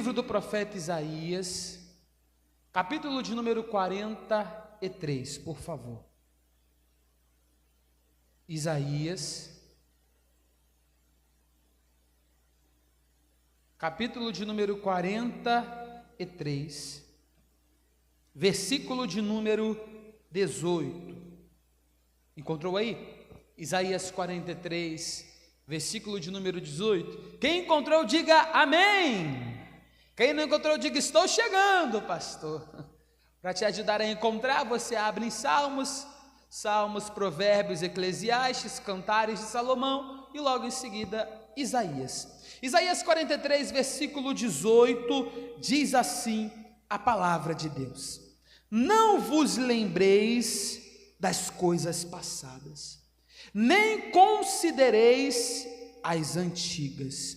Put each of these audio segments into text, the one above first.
livro do profeta Isaías, capítulo de número 43, por favor. Isaías, capítulo de número 43, versículo de número 18. Encontrou aí? Isaías 43, versículo de número 18. Quem encontrou, diga amém. Quem não encontrou, diga estou chegando, pastor. Para te ajudar a encontrar, você abre em Salmos, Provérbios, Eclesiastes, Cantares de Salomão e logo em seguida Isaías. Isaías 43, versículo 18, diz assim a palavra de Deus: não vos lembreis das coisas passadas, nem considereis as antigas.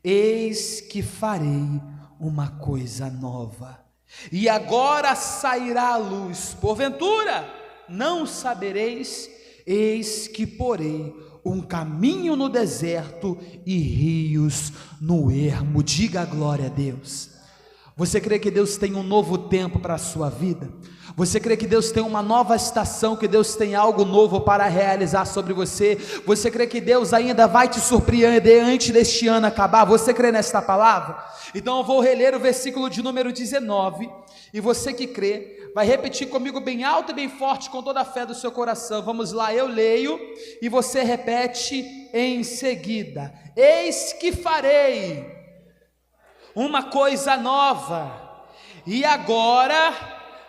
Eis que farei uma coisa nova, e agora sairá a luz. Porventura não sabereis? Eis que porei um caminho no deserto e rios no ermo. Diga glória a Deus. Você crê que Deus tem um novo tempo para a sua vida? Você crê que Deus tem uma nova estação, que Deus tem algo novo para realizar sobre você? Você crê que Deus ainda vai te surpreender antes deste ano acabar? Você crê nesta palavra? Então eu vou reler o versículo de número 19, e você que crê, vai repetir comigo bem alto e bem forte, com toda a fé do seu coração. Vamos lá, eu leio, e você repete em seguida: eis que farei uma coisa nova, e agora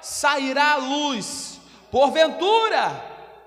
sairá a luz. Porventura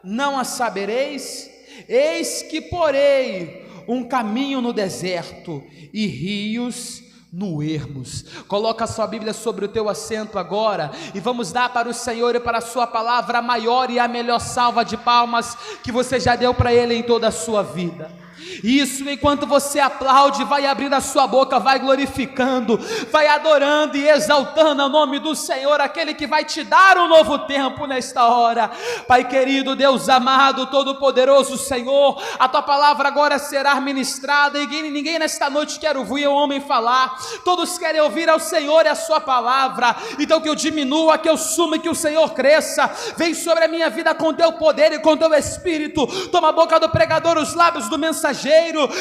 não a sabereis? Eis que porei um caminho no deserto e rios no ermos. Coloca a sua Bíblia sobre o teu assento agora, e vamos dar para o Senhor e para a sua palavra a maior e a melhor salva de palmas que você já deu para Ele em toda a sua vida. Isso, enquanto você aplaude, vai abrindo a sua boca, vai glorificando, vai adorando e exaltando o nome do Senhor, aquele que vai te dar um novo tempo nesta hora. Pai querido, Deus amado, todo-poderoso Senhor, a tua palavra agora será ministrada, e ninguém nesta noite quer ouvir o homem falar, todos querem ouvir ao Senhor e a sua palavra. Então que eu diminua, que eu suma e que o Senhor cresça. Vem sobre a minha vida com teu poder e com teu espírito. Toma a boca do pregador, os lábios do mensageiro,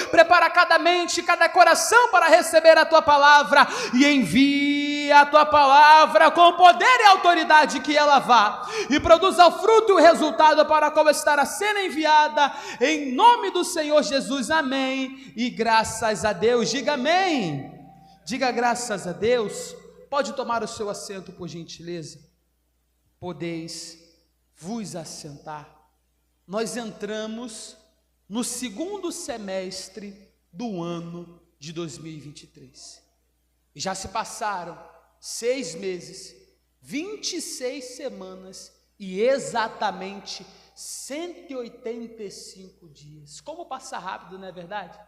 prepara cada mente, cada coração para receber a tua palavra, e envia a tua palavra com poder e autoridade, que ela vá e produza o fruto e o resultado para qual estará sendo enviada, em nome do Senhor Jesus, amém e graças a Deus. Diga amém, diga graças a Deus. Pode tomar o seu assento, por gentileza. Podeis vos assentar. Nós entramos no segundo semestre do ano de 2023. Já se passaram 6 meses, 26 semanas e exatamente 185 dias. Como passa rápido, não é verdade?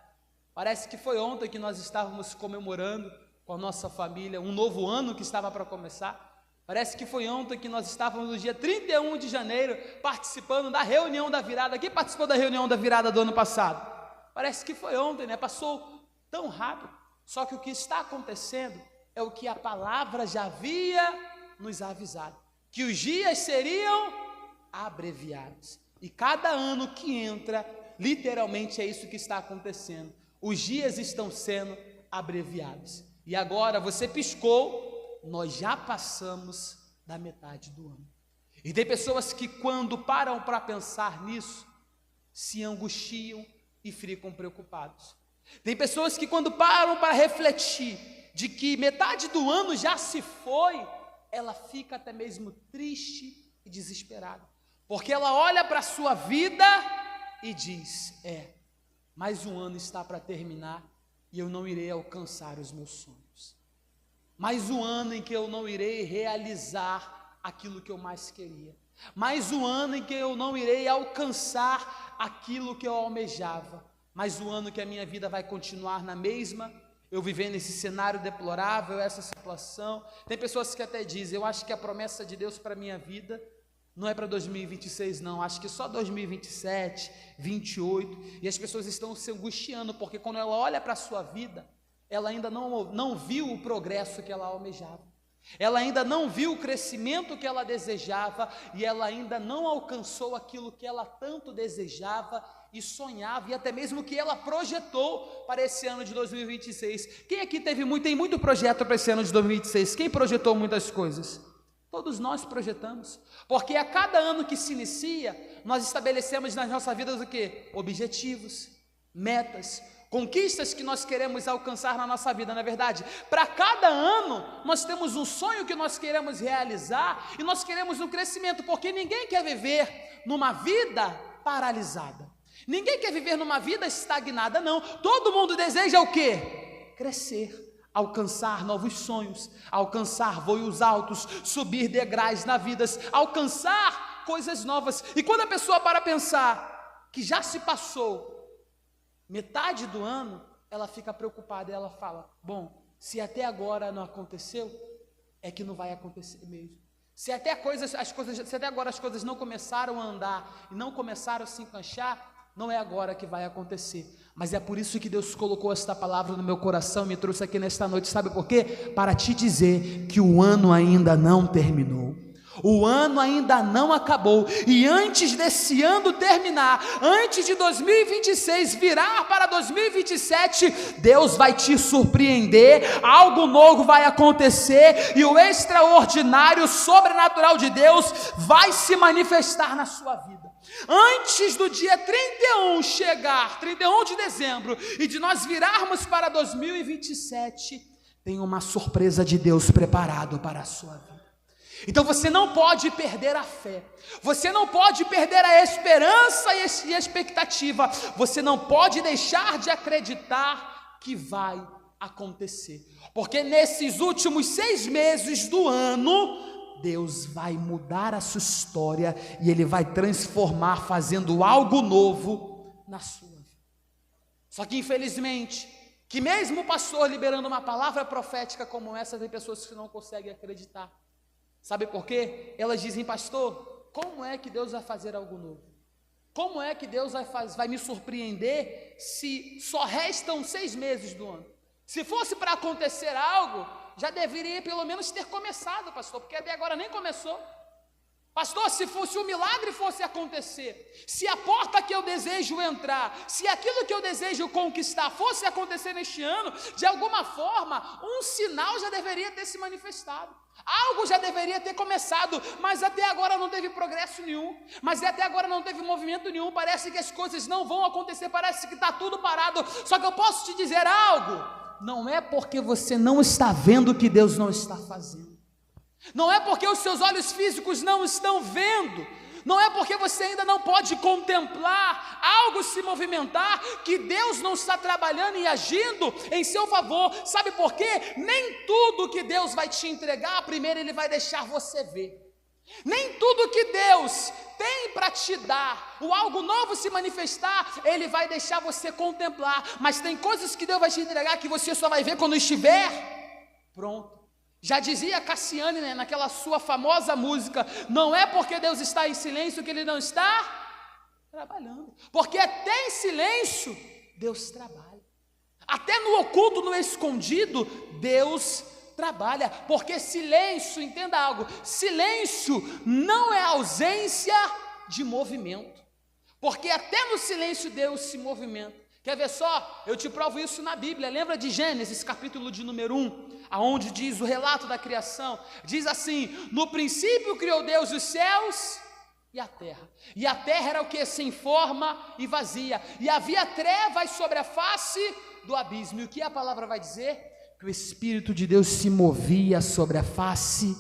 Parece que foi ontem que nós estávamos comemorando com a nossa família um novo ano que estava para começar. Parece que foi ontem que nós estávamos no dia 31 de janeiro participando da reunião da virada. Quem participou da reunião da virada do ano passado? Parece que foi ontem, né? Passou tão rápido. Só que o que está acontecendo é o que a palavra já havia nos avisado, que os dias seriam abreviados. E cada ano que entra, literalmente é isso que está acontecendo. Os dias estão sendo abreviados. E agora você piscou, nós já passamos da metade do ano. E tem pessoas que, quando param para pensar nisso, se angustiam e ficam preocupados. Tem pessoas que, quando param para refletir de que metade do ano já se foi, ela fica até mesmo triste e desesperada, porque ela olha para a sua vida e diz: mais um ano está para terminar e eu não irei alcançar os meus sonhos. Mais um ano em que eu não irei realizar aquilo que eu mais queria. Mais um ano em que eu não irei alcançar aquilo que eu almejava. Mais um ano que a minha vida vai continuar na mesma, eu vivendo esse cenário deplorável, essa situação. Tem pessoas que até dizem: eu acho que a promessa de Deus para a minha vida não é para 2026 não, acho que só 2027, 28, e as pessoas estão se angustiando, porque quando ela olha para a sua vida, ela ainda não viu o progresso que ela almejava, ela ainda não viu o crescimento que ela desejava, e ela ainda não alcançou aquilo que ela tanto desejava e sonhava, e até mesmo que ela projetou para esse ano de 2026. Quem aqui tem muito projeto para esse ano de 2026? Quem projetou muitas coisas? Todos nós projetamos, porque a cada ano que se inicia, nós estabelecemos nas nossas vidas o quê? Objetivos, metas, conquistas que nós queremos alcançar na nossa vida, não é verdade? Para cada ano, nós temos um sonho que nós queremos realizar, e nós queremos um crescimento, porque ninguém quer viver numa vida paralisada, ninguém quer viver numa vida estagnada, não. Todo mundo deseja o quê? Crescer, alcançar novos sonhos, alcançar voos altos, subir degraus na vida, alcançar coisas novas. E quando a pessoa para pensar que já se passou metade do ano, ela fica preocupada, e ela fala: bom, se até agora não aconteceu, é que não vai acontecer mesmo. Se até agora as coisas não começaram a andar e não começaram a se encaixar, não é agora que vai acontecer. Mas é por isso que Deus colocou esta palavra no meu coração, me trouxe aqui nesta noite. Sabe por quê? Para te dizer que o ano ainda não terminou, o ano ainda não acabou, e antes desse ano terminar, antes de 2026 virar para 2027, Deus vai te surpreender, algo novo vai acontecer, e o extraordinário, sobrenatural de Deus vai se manifestar na sua vida. Antes do dia 31 chegar, 31 de dezembro, e de nós virarmos para 2027, tem uma surpresa de Deus preparado para a sua vida. Então você não pode perder a fé, você não pode perder a esperança e a expectativa, você não pode deixar de acreditar que vai acontecer, porque nesses últimos 6 meses do ano, Deus vai mudar a sua história, e Ele vai transformar, fazendo algo novo na sua vida. Só que infelizmente, que mesmo o pastor liberando uma palavra profética como essa, tem pessoas que não conseguem acreditar. Sabe por quê? Elas dizem: pastor, como é que Deus vai fazer algo novo? Como é que Deus vai me surpreender se só restam 6 meses do ano? Se fosse para acontecer algo, já deveria pelo menos ter começado, pastor, porque até agora nem começou. Pastor, se o milagre fosse acontecer, se a porta que eu desejo entrar, se aquilo que eu desejo conquistar fosse acontecer neste ano, de alguma forma, um sinal já deveria ter se manifestado, algo já deveria ter começado, mas até agora não teve progresso nenhum, mas até agora não teve movimento nenhum, parece que as coisas não vão acontecer, parece que está tudo parado. Só que eu posso te dizer algo: não é porque você não está vendo que Deus não está fazendo, não é porque os seus olhos físicos não estão vendo, não é porque você ainda não pode contemplar algo se movimentar, que Deus não está trabalhando e agindo em seu favor. Sabe por quê? Nem tudo que Deus vai te entregar, primeiro Ele vai deixar você ver. Nem tudo que Deus tem para te dar, o algo novo se manifestar, Ele vai deixar você contemplar. Mas tem coisas que Deus vai te entregar que você só vai ver quando estiver pronto. Já dizia Cassiane, né, naquela sua famosa música: não é porque Deus está em silêncio que Ele não está trabalhando, porque até em silêncio Deus trabalha, até no oculto, no escondido, Deus trabalha, porque silêncio, entenda algo, silêncio não é ausência de movimento, porque até no silêncio Deus se movimenta. Quer ver só? Eu te provo isso na Bíblia. Lembra de Gênesis, capítulo de número 1, aonde diz o relato da criação? Diz assim: no princípio criou Deus os céus e a terra era o que? Sem forma e vazia, e havia trevas sobre a face do abismo. E o que a palavra vai dizer? Que o Espírito de Deus se movia sobre a face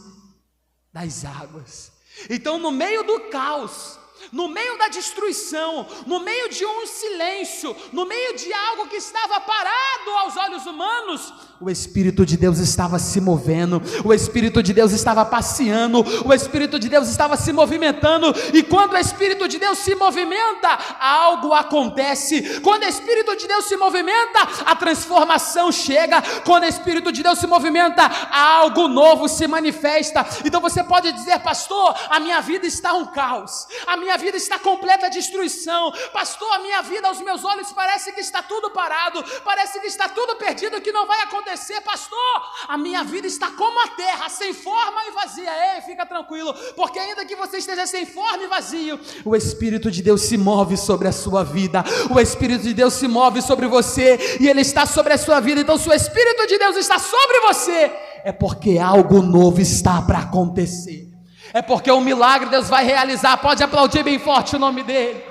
das águas. Então, no meio do caos, no meio da destruição, no meio de um silêncio, no meio de algo que estava parado aos olhos humanos, o Espírito de Deus estava se movendo, o Espírito de Deus estava passeando, o Espírito de Deus estava se movimentando. E quando o Espírito de Deus se movimenta, algo acontece. Quando o Espírito de Deus se movimenta, a transformação chega. Quando o Espírito de Deus se movimenta, algo novo se manifesta. Então você pode dizer: pastor, a minha vida está um caos, a minha minha vida está completa destruição. Pastor, a minha vida aos meus olhos parece que está tudo parado, parece que está tudo perdido, que não vai acontecer. Pastor, a minha vida está como a terra, sem forma e vazia. Ei, fica tranquilo, porque ainda que você esteja sem forma e vazio, o Espírito de Deus se move sobre a sua vida, o Espírito de Deus se move sobre você, e Ele está sobre a sua vida. Então se o Espírito de Deus está sobre você, é porque algo novo está para acontecer, é porque um milagre Deus vai realizar. Pode aplaudir bem forte o nome dEle.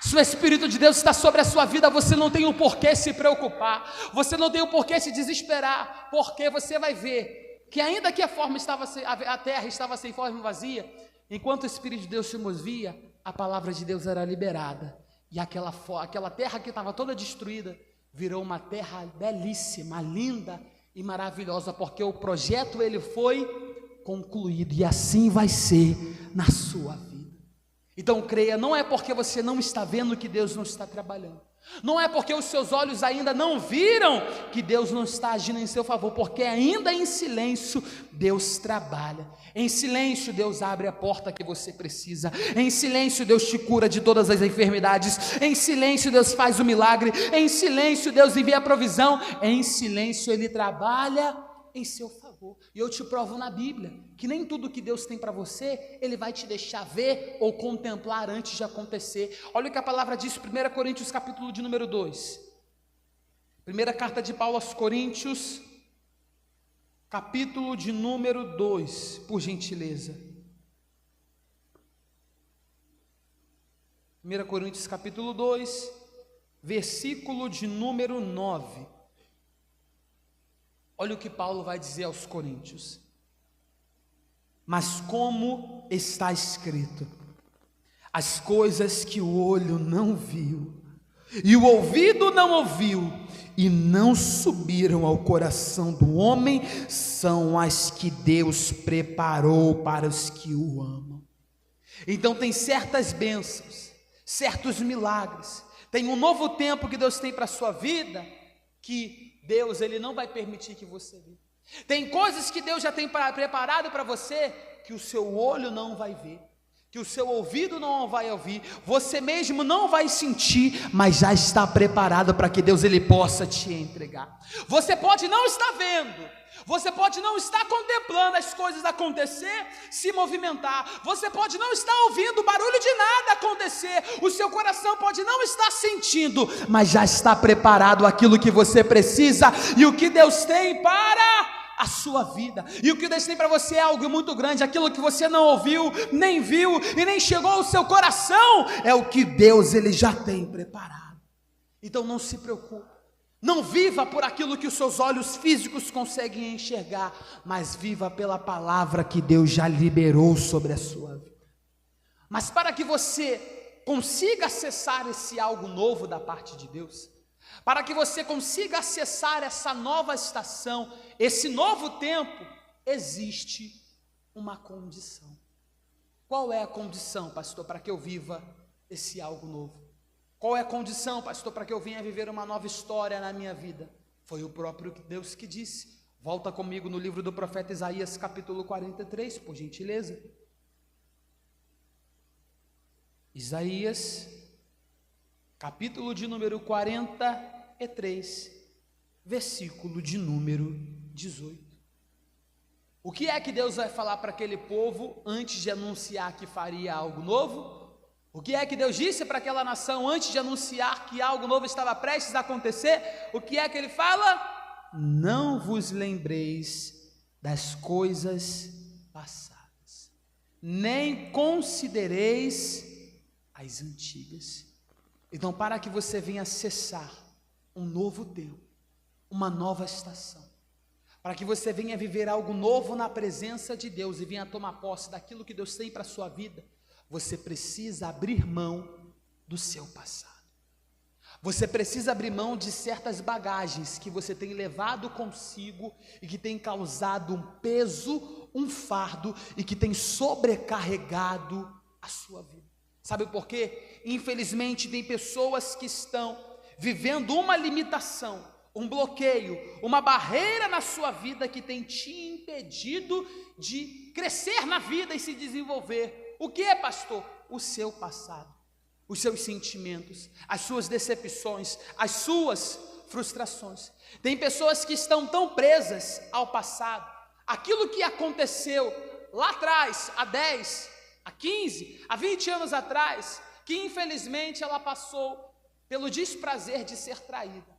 Se o Espírito de Deus está sobre a sua vida, você não tem o porquê se preocupar, você não tem o porquê se desesperar, porque você vai ver que ainda que a terra estava sem forma e vazia, enquanto o Espírito de Deus se movia, a palavra de Deus era liberada, e aquela terra que estava toda destruída, virou uma terra belíssima, linda e maravilhosa, porque o projeto ele foi concluído, e assim vai ser na sua vida. Então creia, não é porque você não está vendo que Deus não está trabalhando, não é porque os seus olhos ainda não viram que Deus não está agindo em seu favor, porque ainda em silêncio Deus trabalha, em silêncio Deus abre a porta que você precisa, em silêncio Deus te cura de todas as enfermidades, em silêncio Deus faz o milagre, em silêncio Deus envia a provisão, em silêncio Ele trabalha em seu favor. E eu te provo na Bíblia que nem tudo que Deus tem para você Ele vai te deixar ver ou contemplar antes de acontecer. Olha o que a palavra diz, 1 Coríntios capítulo de número 2, primeira carta de Paulo aos Coríntios, capítulo de número 2, por gentileza. 1 Coríntios capítulo 2, versículo de número 9. Olha o que Paulo vai dizer aos Coríntios: mas como está escrito, as coisas que o olho não viu, e o ouvido não ouviu, e não subiram ao coração do homem, são as que Deus preparou para os que o amam. Então tem certas bênçãos, certos milagres, tem um novo tempo que Deus tem para a sua vida, que Deus ele não vai permitir que você veja. Tem coisas que Deus já tem preparado para você, que o seu olho não vai ver, que o seu ouvido não vai ouvir, você mesmo não vai sentir, mas já está preparado para que Deus ele possa te entregar. Você pode não estar vendo, você pode não estar contemplando as coisas acontecer, se movimentar, você pode não estar ouvindo o barulho de nada acontecer, o seu coração pode não estar sentindo, mas já está preparado aquilo que você precisa, e o que Deus tem para a sua vida, e o que Deus tem para você é algo muito grande. Aquilo que você não ouviu, nem viu e nem chegou ao seu coração, é o que Deus ele já tem preparado. Então não se preocupe, não viva por aquilo que os seus olhos físicos conseguem enxergar, mas viva pela palavra que Deus já liberou sobre a sua vida. Mas para que você consiga acessar esse algo novo da parte de Deus, para que você consiga acessar essa nova estação, esse novo tempo, existe uma condição. Qual é a condição, pastor, para que eu viva esse algo novo? Qual é a condição, pastor, para que eu venha viver uma nova história na minha vida? Foi o próprio Deus que disse. Volta comigo no livro do profeta Isaías, capítulo 43, por gentileza. Isaías, capítulo de número 43, versículo de número 18. O que é que Deus vai falar para aquele povo antes de anunciar que faria algo novo? O que é que Deus disse para aquela nação antes de anunciar que algo novo estava prestes a acontecer? O que é que ele fala? Não vos lembreis das coisas passadas, nem considereis as antigas. Então, para que você venha acessar um novo tempo, uma nova estação, para que você venha viver algo novo na presença de Deus e venha tomar posse daquilo que Deus tem para a sua vida, você precisa abrir mão do seu passado. Você precisa abrir mão de certas bagagens que você tem levado consigo e que tem causado um peso, um fardo e que tem sobrecarregado a sua vida. Sabe por quê? Infelizmente tem pessoas que estão vivendo uma limitação, um bloqueio, uma barreira na sua vida que tem te impedido de crescer na vida e se desenvolver. O que é, pastor? o seu passado, os seus sentimentos, as suas decepções, as suas frustrações. Tem pessoas que estão tão presas ao passado, aquilo que aconteceu lá atrás, há 10, há 15, há 20 anos atrás, que infelizmente ela passou pelo desprazer de ser traída,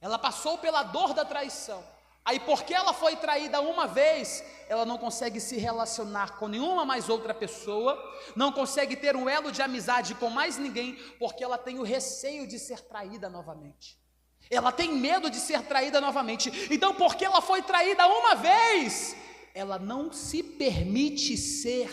ela passou pela dor da traição. Aí porque ela foi traída uma vez, ela não consegue se relacionar com nenhuma mais outra pessoa, não consegue ter um elo de amizade com mais ninguém, porque ela tem o receio de ser traída novamente. Ela tem medo de ser traída novamente. Então porque ela foi traída uma vez, ela não se permite ser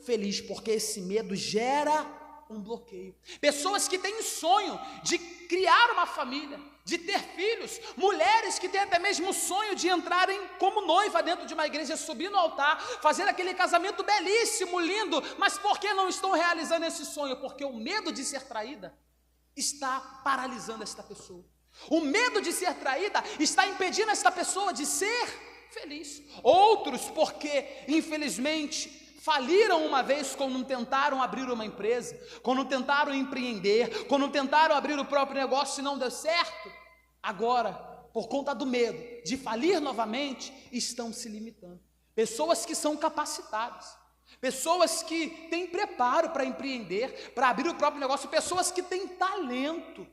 feliz, porque esse medo gera um bloqueio. Pessoas que têm sonho de criar uma família, de ter filhos, mulheres que têm até mesmo o sonho de entrarem como noiva dentro de uma igreja, subir no altar, fazer aquele casamento belíssimo, lindo, mas por que não estão realizando esse sonho? Porque o medo de ser traída está paralisando esta pessoa. O medo de ser traída está impedindo esta pessoa de ser feliz. Outros porque, infelizmente, faliram uma vez quando tentaram abrir uma empresa, quando tentaram empreender, quando tentaram abrir o próprio negócio e não deu certo. Agora, por conta do medo de falir novamente, estão se limitando. Pessoas que são capacitadas, pessoas que têm preparo para empreender, para abrir o próprio negócio, pessoas que têm talento,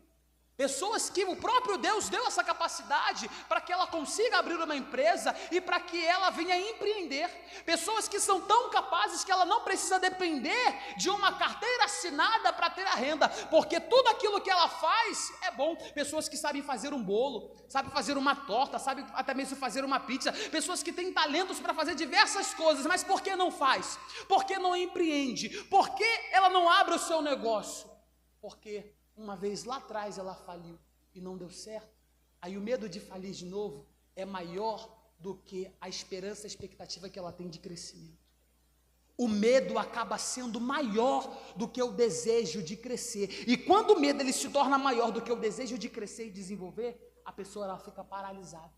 pessoas que o próprio Deus deu essa capacidade para que ela consiga abrir uma empresa e para que ela venha empreender. Pessoas que são tão capazes que ela não precisa depender de uma carteira assinada para ter a renda, porque tudo aquilo que ela faz é bom. Pessoas que sabem fazer um bolo, sabem fazer uma torta, sabem até mesmo fazer uma pizza. Pessoas que têm talentos para fazer diversas coisas, mas por que não faz? Por que não empreende? Por que ela não abre o seu negócio? Porque uma vez lá atrás ela faliu e não deu certo. Aí o medo de falir de novo é maior do que a esperança, a expectativa que ela tem de crescimento. O medo acaba sendo maior do que o desejo de crescer. E quando o medo ele se torna maior do que o desejo de crescer e desenvolver, a pessoa ela fica paralisada,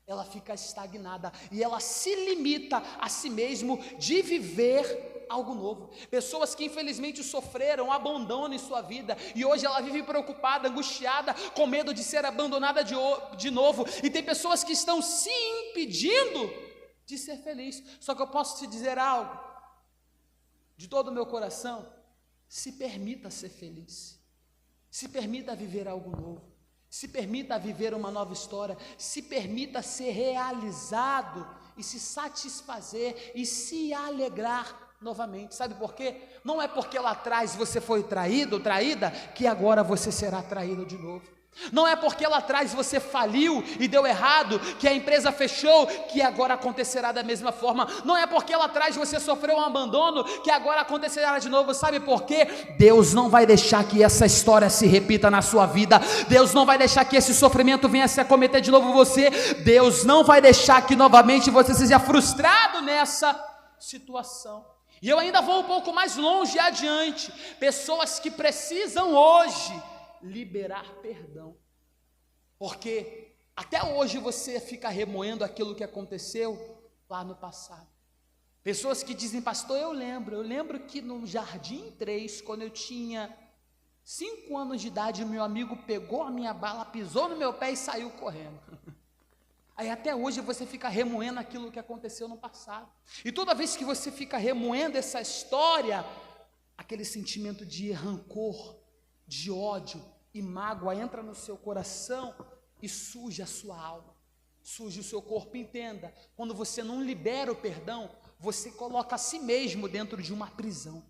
ela fica estagnada e ela se limita a si mesmo de viver algo novo. Pessoas que infelizmente sofreram abandono em sua vida e hoje ela vive preocupada, angustiada, com medo de ser abandonada de novo. E tem pessoas que estão se impedindo de ser feliz. Só que eu posso te dizer algo de todo o meu coração: se permita ser feliz, se permita viver algo novo, se permita viver uma nova história, se permita ser realizado e se satisfazer e se alegrar novamente. Sabe por quê? Não é porque lá atrás você foi traído ou traída que agora você será traído de novo. Não é porque lá atrás você faliu e deu errado, que a empresa fechou, que agora acontecerá da mesma forma. Não é porque lá atrás você sofreu um abandono, que agora acontecerá de novo. Sabe por quê? Deus não vai deixar que essa história se repita na sua vida. Deus não vai deixar que esse sofrimento venha se acometer de novo você. Deus não vai deixar que novamente você seja frustrado nessa situação. E eu ainda vou um pouco mais longe adiante. Pessoas que precisam hoje liberar perdão, porque até hoje você fica remoendo aquilo que aconteceu lá no passado. Pessoas que dizem: pastor, eu lembro que no Jardim 3, quando eu tinha 5 anos de idade, meu amigo pegou a minha bala, pisou no meu pé e saiu correndo. Aí até hoje você fica remoendo aquilo que aconteceu no passado, e toda vez que você fica remoendo essa história, aquele sentimento de rancor, de ódio e mágoa entra no seu coração e suja a sua alma, suja o seu corpo. Entenda, quando você não libera o perdão, você coloca a si mesmo dentro de uma prisão.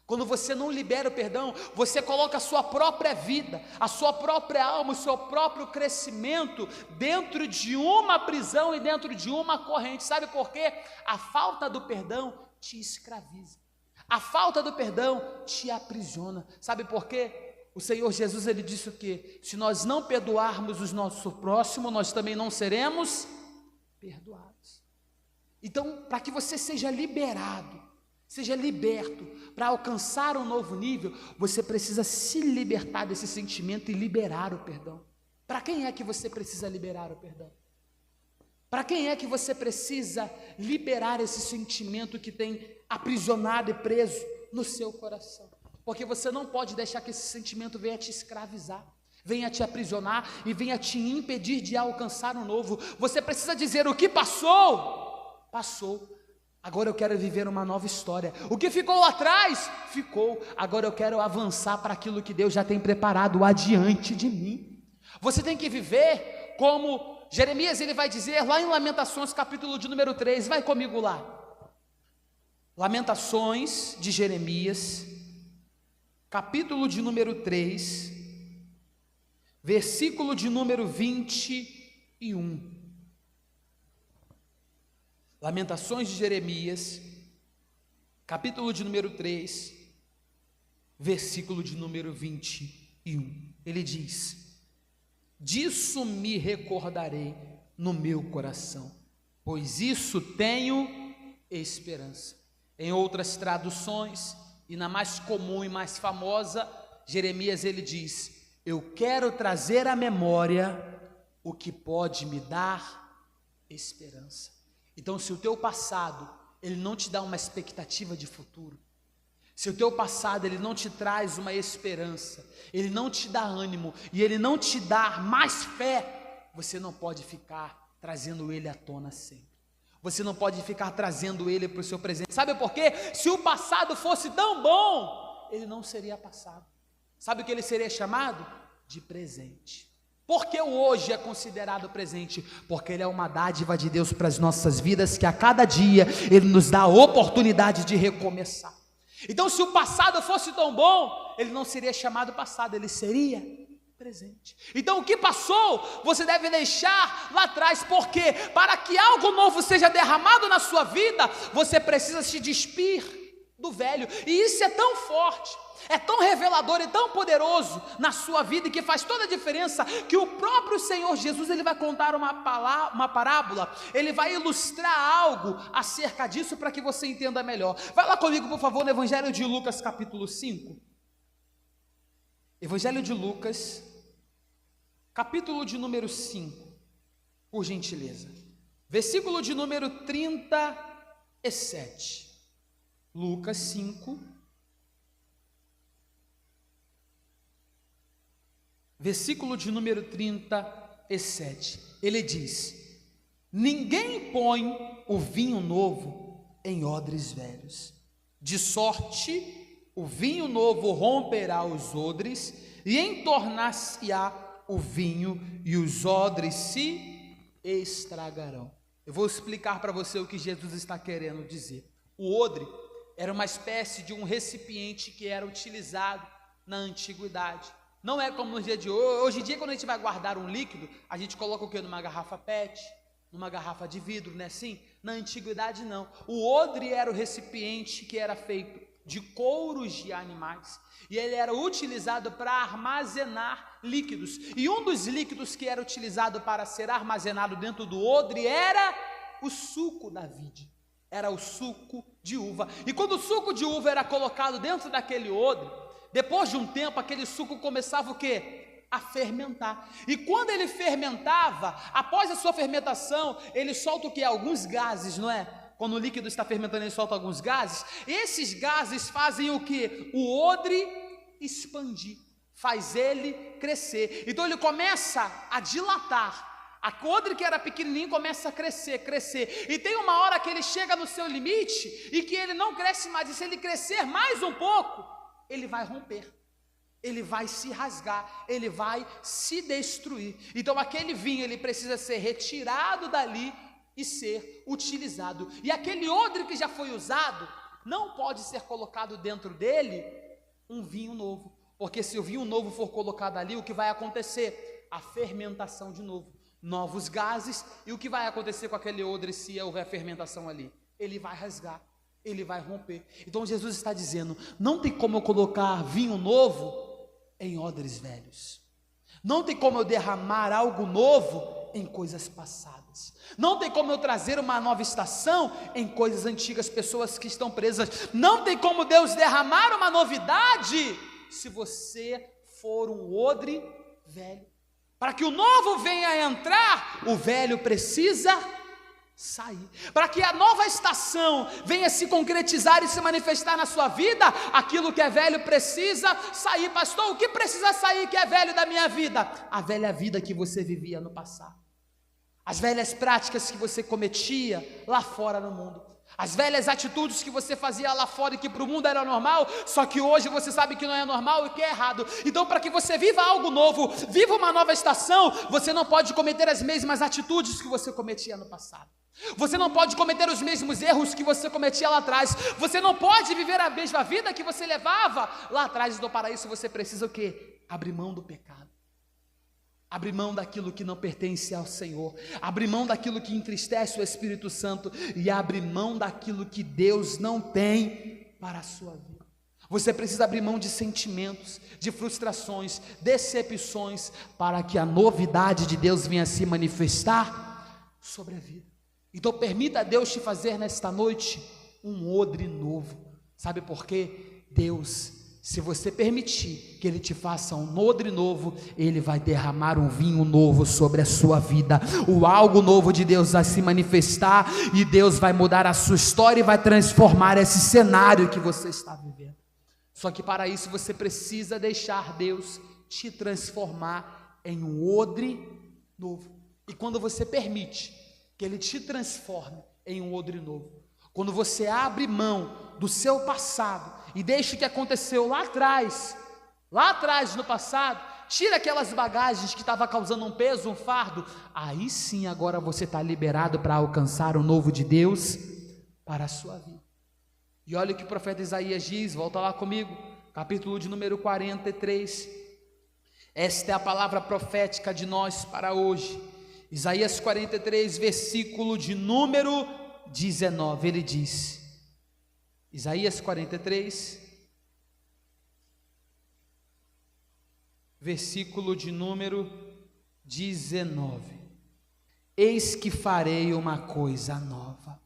Quando você não libera o perdão, você coloca a sua própria vida, a sua própria alma, o seu próprio crescimento dentro de uma prisão e dentro de uma corrente. Sabe por quê? A falta do perdão te escraviza. A falta do perdão te aprisiona. Sabe por quê? O Senhor Jesus, ele disse o quê? Se nós não perdoarmos o nosso próximo, nós também não seremos perdoados. Então, para que você seja liberado, seja liberto, para alcançar um novo nível, você precisa se libertar desse sentimento e liberar o perdão. Para quem é que você precisa liberar o perdão? Para quem é que você precisa liberar esse sentimento que tem aprisionado e preso no seu coração, porque você não pode deixar que esse sentimento venha te escravizar, venha te aprisionar e venha te impedir de alcançar um novo. Você precisa dizer: o que passou, passou. Agora eu quero viver uma nova história. O que ficou lá atrás, ficou. Agora eu quero avançar para aquilo que Deus já tem preparado adiante de mim. Você tem que viver como Jeremias, ele vai dizer lá em Lamentações, capítulo de número 3, vai comigo lá. Lamentações de Jeremias, capítulo de número 3, versículo de número 21. Lamentações de Jeremias, capítulo de número 3, versículo de número 21. Ele diz: disso me recordarei no meu coração, pois isso tenho esperança. Em outras traduções, e na mais comum e mais famosa, Jeremias ele diz: eu quero trazer à memória o que pode me dar esperança. Então, se o teu passado, ele não te dá uma expectativa de futuro, se o teu passado, ele não te traz uma esperança, ele não te dá ânimo, e ele não te dá mais fé, você não pode ficar trazendo ele à tona sempre. Você não pode ficar trazendo ele para o seu presente. Sabe por quê? Se o passado fosse tão bom, ele não seria passado. Sabe o que ele seria chamado? De presente. Por que o hoje é considerado presente? Porque ele é uma dádiva de Deus para as nossas vidas, que a cada dia ele nos dá a oportunidade de recomeçar. Então, se o passado fosse tão bom, ele não seria chamado passado, ele seria presente. Então, o que passou, você deve deixar lá atrás, porque para que algo novo seja derramado na sua vida, você precisa se despir do velho. E isso é tão forte, é tão revelador e tão poderoso na sua vida, que faz toda a diferença, que o próprio Senhor Jesus, ele vai contar uma parábola, ele vai ilustrar algo acerca disso, para que você entenda melhor. Vai lá comigo, por favor, no Evangelho de Lucas, capítulo 5. Evangelho de Lucas, capítulo de número 5, por gentileza, versículo de número 37, Lucas 5, versículo de número 37, ele diz: ninguém põe o vinho novo em odres velhos, de sorte o vinho novo romperá os odres, e entornar-se-á o vinho, e os odres se estragarão. Eu vou explicar para você o que Jesus está querendo dizer. O odre era uma espécie de um recipiente que era utilizado na antiguidade. Não é como nos dias de hoje. Hoje em dia, quando a gente vai guardar um líquido, a gente coloca o quê? Numa garrafa PET, numa garrafa de vidro, não é assim? Na antiguidade não. O odre era o recipiente que era feito de couros de animais, e ele era utilizado para armazenar líquidos, e um dos líquidos que era utilizado para ser armazenado dentro do odre era o suco da vide, era o suco de uva. E quando o suco de uva era colocado dentro daquele odre, depois de um tempo aquele suco começava o quê? A fermentar. E quando ele fermentava, após a sua fermentação, ele solta o quê? Alguns gases, não é? Quando o líquido está fermentando, ele solta alguns gases. Esses gases fazem o quê? O odre expandir, faz ele crescer. Então ele começa a dilatar. A odre que era pequenininho começa a crescer. E tem uma hora que ele chega no seu limite e que ele não cresce mais. E se ele crescer mais um pouco, ele vai romper, ele vai se rasgar, ele vai se destruir. Então aquele vinho, ele precisa ser retirado dali e ser utilizado. E aquele odre que já foi usado, não pode ser colocado dentro dele um vinho novo, porque se o vinho novo for colocado ali, o que vai acontecer? A fermentação de novo, novos gases. E o que vai acontecer com aquele odre se houver fermentação ali? Ele vai rasgar, ele vai romper. Então Jesus está dizendo: não tem como eu colocar vinho novo em odres velhos, não tem como eu derramar algo novo em coisas passadas, não tem como eu trazer uma nova estação em coisas antigas, pessoas que estão presas. Não tem como Deus derramar uma novidade se você for um odre velho. Para que o novo venha a entrar, o velho precisa sair. Para que a nova estação venha se concretizar e se manifestar na sua vida, aquilo que é velho precisa sair. Pastor, o que precisa sair que é velho da minha vida? A velha vida que você vivia no passado, as velhas práticas que você cometia lá fora no mundo, as velhas atitudes que você fazia lá fora e que para o mundo era normal, só que hoje você sabe que não é normal e que é errado. Então, para que você viva algo novo, viva uma nova estação, você não pode cometer as mesmas atitudes que você cometia no passado. Você não pode cometer os mesmos erros que você cometia lá atrás. Você não pode viver a mesma vida que você levava lá atrás. Então, para isso você precisa o quê? Abrir mão do pecado, abrir mão daquilo que não pertence ao Senhor, abrir mão daquilo que entristece o Espírito Santo e abrir mão daquilo que Deus não tem para a sua vida. Você precisa abrir mão de sentimentos, de frustrações, decepções, para que a novidade de Deus venha se manifestar sobre a vida. Então permita a Deus te fazer nesta noite um odre novo. Sabe por quê? Deus, se você permitir que Ele te faça um odre novo, Ele vai derramar um vinho novo sobre a sua vida. O algo novo de Deus vai se manifestar e Deus vai mudar a sua história e vai transformar esse cenário que você está vivendo. Só que para isso você precisa deixar Deus te transformar em um odre novo. E quando você permite que Ele te transforme em um odre novo, quando você abre mão do seu passado e deixa o que aconteceu lá atrás no passado, tira aquelas bagagens que estavam causando um peso, um fardo, aí sim agora você está liberado para alcançar o novo de Deus para a sua vida. E olha o que o profeta Isaías diz, volta lá comigo, capítulo de número 43, esta é a palavra profética de nós para hoje. Isaías 43, versículo de número 19, ele diz, Isaías 43, versículo de número 19, eis que farei uma coisa nova,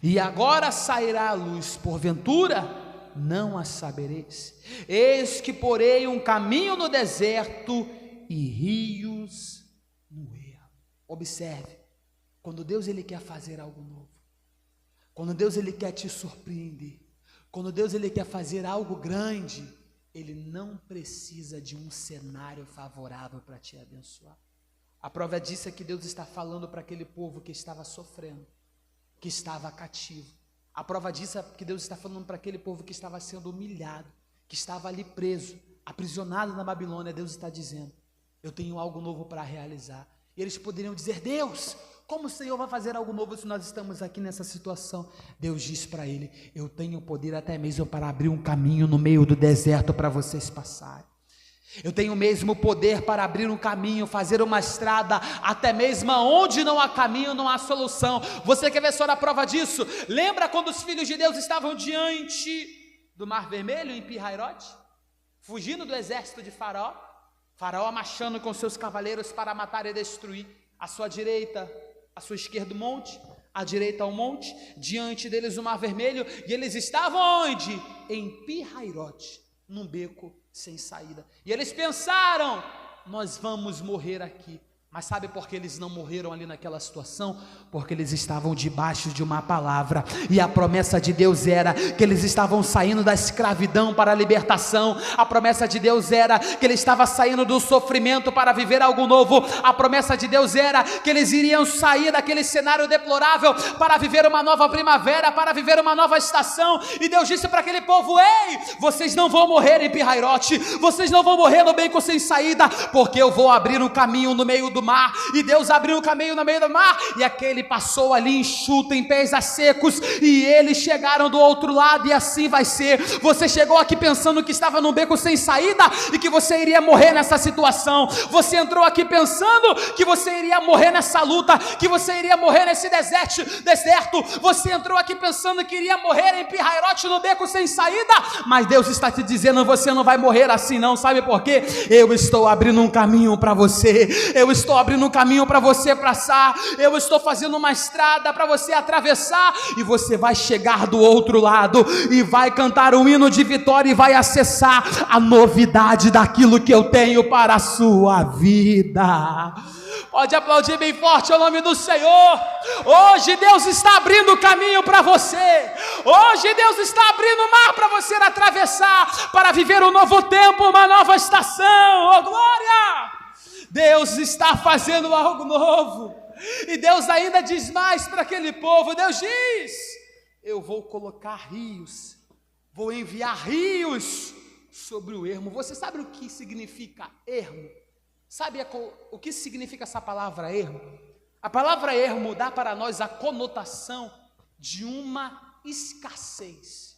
e agora sairá a luz, porventura não a sabereis, eis que porei um caminho no deserto e rios no ermo. Observe, quando Deus Ele quer fazer algo novo, quando Deus Ele quer te surpreender, quando Deus Ele quer fazer algo grande, Ele não precisa de um cenário favorável para te abençoar. A prova disso é que Deus está falando para aquele povo que estava sofrendo, que estava cativo. A prova disso é que Deus está falando para aquele povo que estava sendo humilhado, que estava ali preso, aprisionado na Babilônia. Deus está dizendo, eu tenho algo novo para realizar. E eles poderiam dizer, Deus, como o Senhor vai fazer algo novo se nós estamos aqui nessa situação? Deus diz para ele, eu tenho poder até mesmo para abrir um caminho no meio do deserto para vocês passarem. Eu tenho mesmo poder para abrir um caminho, fazer uma estrada, até mesmo onde não há caminho, não há solução. Você quer ver só a prova disso? Lembra quando os filhos de Deus estavam diante do Mar Vermelho, em Pi-Hairote, fugindo do exército de Faraó? Faraó marchando com seus cavaleiros para matar e destruir. À sua direita, à sua esquerda o monte, à direita o monte, diante deles o Mar Vermelho, e eles estavam onde? Em Pi-Hairote, num beco sem saída. E eles pensaram, nós vamos morrer aqui. Mas sabe por que eles não morreram ali naquela situação? Porque eles estavam debaixo de uma palavra, e a promessa de Deus era que eles estavam saindo da escravidão para a libertação. A promessa de Deus era que ele estava saindo do sofrimento para viver algo novo. A promessa de Deus era que eles iriam sair daquele cenário deplorável para viver uma nova primavera, para viver uma nova estação. E Deus disse para aquele povo, ei, vocês não vão morrer em Pi-Hairote, vocês não vão morrer no beco sem saída, porque eu vou abrir um caminho no meio do mar. E Deus abriu um caminho no meio do mar, e aquele passou ali enxuto, em pés a secos, e eles chegaram do outro lado. E assim vai ser. Você chegou aqui pensando que estava num beco sem saída e que você iria morrer nessa situação. Você entrou aqui pensando que você iria morrer nessa luta, que você iria morrer nesse deserto. Você entrou aqui pensando que iria morrer em Pi-Hairote, no beco sem saída, mas Deus está te dizendo, você não vai morrer assim não. Sabe por quê? Eu estou abrindo um caminho para você, eu estou abrindo um caminho para você passar, eu estou fazendo uma estrada para você atravessar, e você vai chegar do outro lado, e vai cantar um hino de vitória, e vai acessar a novidade daquilo que eu tenho para a sua vida. Pode aplaudir bem forte o nome do Senhor. Hoje Deus está abrindo o caminho para você. Hoje Deus está abrindo o mar para você atravessar, para viver um novo tempo, uma nova estação. Oh, glória! Deus está fazendo algo novo. E Deus ainda diz mais para aquele povo. Deus diz: eu vou colocar rios, vou enviar rios sobre o ermo. Você sabe o que significa ermo? Sabe o que significa essa palavra ermo? A palavra ermo dá para nós a conotação de uma escassez,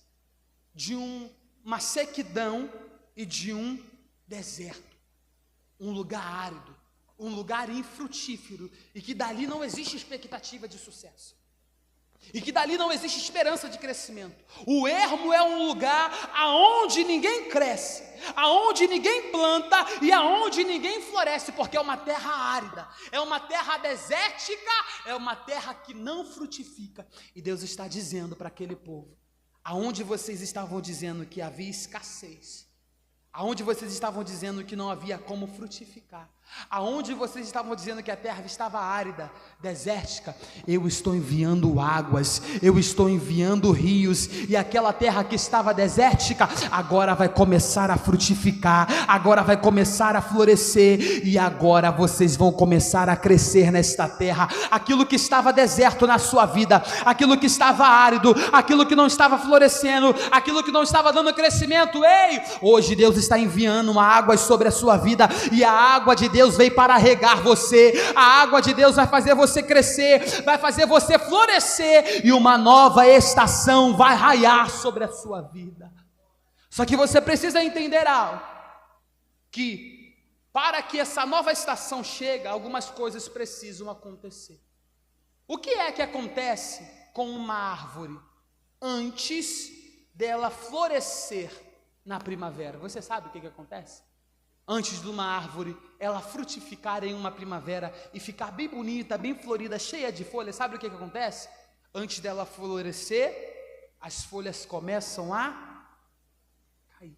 de uma sequidão e de um deserto, um lugar árido, um lugar infrutífero, e que dali não existe expectativa de sucesso, e que dali não existe esperança de crescimento. O ermo é um lugar aonde ninguém cresce, aonde ninguém planta e aonde ninguém floresce, porque é uma terra árida, é uma terra desértica, é uma terra que não frutifica. E Deus está dizendo para aquele povo: aonde vocês estavam dizendo que havia escassez, aonde vocês estavam dizendo que não havia como frutificar, aonde vocês estavam dizendo que a terra estava árida, desértica, eu estou enviando águas, eu estou enviando rios, e aquela terra que estava desértica agora vai começar a frutificar, agora vai começar a florescer, e agora vocês vão começar a crescer nesta terra. Aquilo que estava deserto na sua vida, aquilo que estava árido, aquilo que não estava florescendo, aquilo que não estava dando crescimento, ei, hoje Deus está enviando uma água sobre a sua vida, e a água de Deus veio para regar você, a água de Deus vai fazer você crescer, vai fazer você florescer, e uma nova estação vai raiar sobre a sua vida. Só que você precisa entender algo, que para que essa nova estação chegue, algumas coisas precisam acontecer. O que é que acontece com uma árvore antes dela florescer na primavera? Você sabe o que acontece? Antes de uma árvore ela frutificar em uma primavera e ficar bem bonita, bem florida, cheia de folhas, sabe o que acontece? Antes dela florescer, as folhas começam a cair.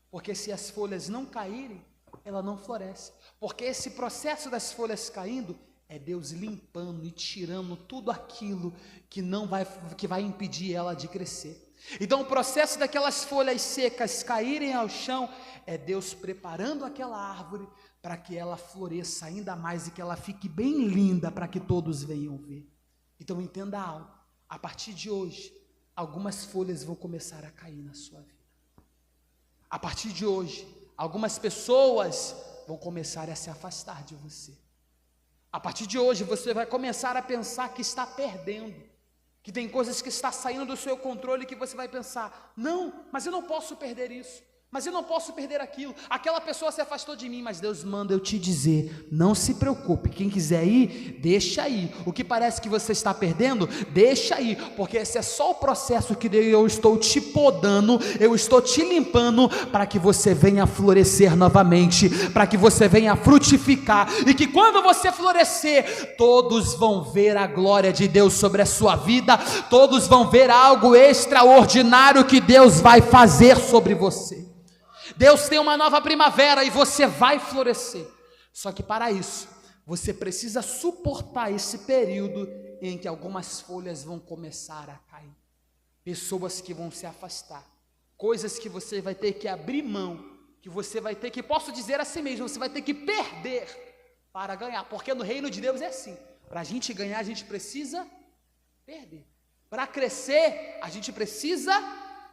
Porque se as folhas não caírem, ela não floresce. Porque esse processo das folhas caindo é Deus limpando e tirando tudo aquilo que vai impedir ela de crescer. Então o processo daquelas folhas secas caírem ao chão é Deus preparando aquela árvore para que ela floresça ainda mais e que ela fique bem linda para que todos venham ver. Então entenda algo: a partir de hoje algumas folhas vão começar a cair na sua vida. A partir de hoje algumas pessoas vão começar a se afastar de você. A partir de hoje você vai começar a pensar que está perdendo, que tem coisas que está saindo do seu controle, que você vai pensar: não, mas eu não posso perder isso, mas eu não posso perder aquilo, aquela pessoa se afastou de mim. Mas Deus manda eu te dizer: não se preocupe, quem quiser ir, deixa ir. O que parece que você está perdendo, deixa ir, porque esse é só o processo que eu estou te podando, eu estou te limpando, para que você venha florescer novamente, para que você venha frutificar, e que quando você florescer, todos vão ver a glória de Deus sobre a sua vida, todos vão ver algo extraordinário que Deus vai fazer sobre você. Deus tem uma nova primavera e você vai florescer. Só que para isso, você precisa suportar esse período em que algumas folhas vão começar a cair. Pessoas que vão se afastar. Coisas que você vai ter que abrir mão. Que você vai ter que, posso dizer assim mesmo, você vai ter que perder para ganhar. Porque no reino de Deus é assim. Para a gente ganhar, a gente precisa perder. Para crescer, a gente precisa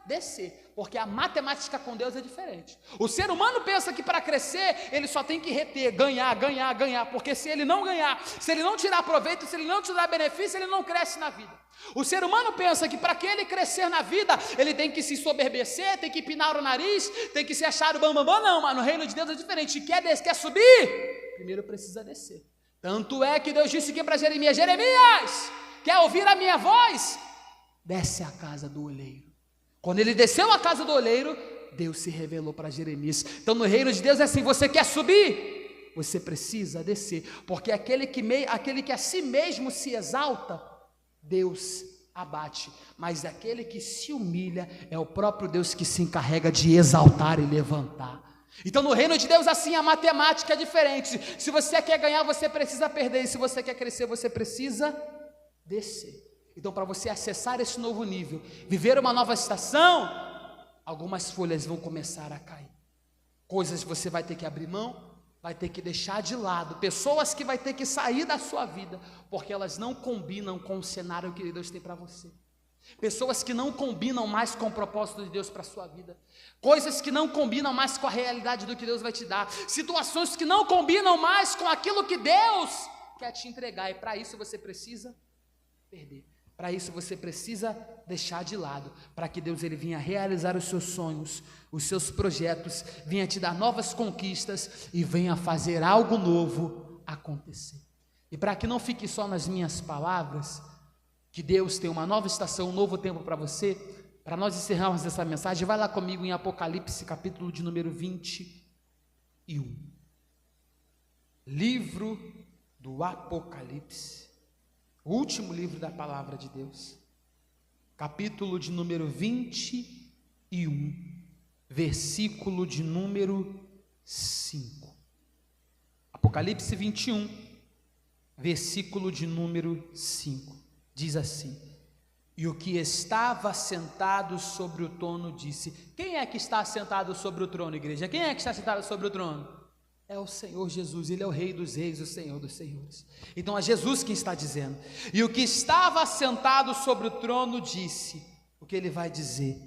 descer. Porque a matemática com Deus é diferente. O ser humano pensa que para crescer, ele só tem que reter, ganhar, ganhar, ganhar. Porque se ele não ganhar, se ele não tirar proveito, se ele não tirar benefício, ele não cresce na vida. O ser humano pensa que para que ele crescer na vida, ele tem que se soberbecer, tem que pinar o nariz, tem que se achar o bambambam. Não, mas no reino de Deus é diferente. Quer subir? Primeiro precisa descer. Tanto é que Deus disse aqui para Jeremias: Jeremias, quer ouvir a minha voz? Desce à casa do oleiro. Quando ele desceu à casa do oleiro, Deus se revelou para Jeremias. Então no reino de Deus é assim: você quer subir? Você precisa descer, porque aquele que a si mesmo se exalta, Deus abate, mas aquele que se humilha, é o próprio Deus que se encarrega de exaltar e levantar. Então no reino de Deus assim, a matemática é diferente. Se você quer ganhar, você precisa perder, e se você quer crescer, você precisa descer. Então para você acessar esse novo nível, viver uma nova estação, algumas folhas vão começar a cair, coisas que você vai ter que abrir mão, vai ter que deixar de lado, pessoas que vai ter que sair da sua vida, porque elas não combinam com o cenário que Deus tem para você. Pessoas que não combinam mais com o propósito de Deus para a sua vida, coisas que não combinam mais com a realidade do que Deus vai te dar, situações que não combinam mais com aquilo que Deus quer te entregar, e para isso você precisa perder, para isso você precisa deixar de lado, para que Deus ele venha realizar os seus sonhos, os seus projetos, venha te dar novas conquistas e venha fazer algo novo acontecer. E para que não fique só nas minhas palavras, que Deus tem uma nova estação, um novo tempo para você, para nós encerrarmos essa mensagem, vai lá comigo em Apocalipse, capítulo de número 21. Livro do Apocalipse, o último livro da palavra de Deus, capítulo de número 21, versículo de número 5. Apocalipse 21, versículo de número 5. Diz assim: e o que estava sentado sobre o trono disse. Quem é que está sentado sobre o trono, igreja? Quem é que está sentado sobre o trono? É o Senhor Jesus, Ele é o Rei dos Reis, o Senhor dos Senhores. Então é Jesus quem está dizendo. E o que estava sentado sobre o trono disse. O que Ele vai dizer?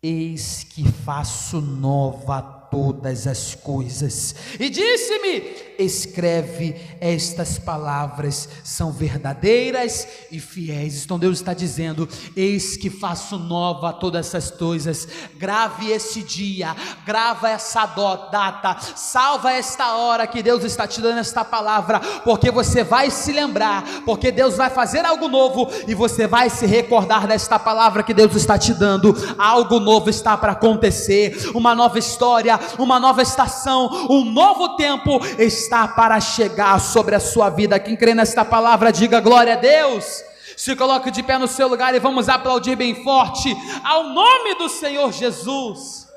Eis que faço nova todas as coisas. E disse-me: escreve, estas palavras são verdadeiras e fiéis. Então Deus está dizendo: eis que faço nova todas essas coisas. Grave esse dia, grava essa data, salva esta hora que Deus está te dando esta palavra, porque você vai se lembrar, porque Deus vai fazer algo novo e você vai se recordar desta palavra que Deus está te dando. Algo novo está para acontecer, uma nova história, uma nova estação, um novo tempo está para chegar sobre a sua vida. Quem crê nesta palavra, diga glória a Deus. Se coloque de pé no seu lugar e vamos aplaudir bem forte ao nome do Senhor Jesus.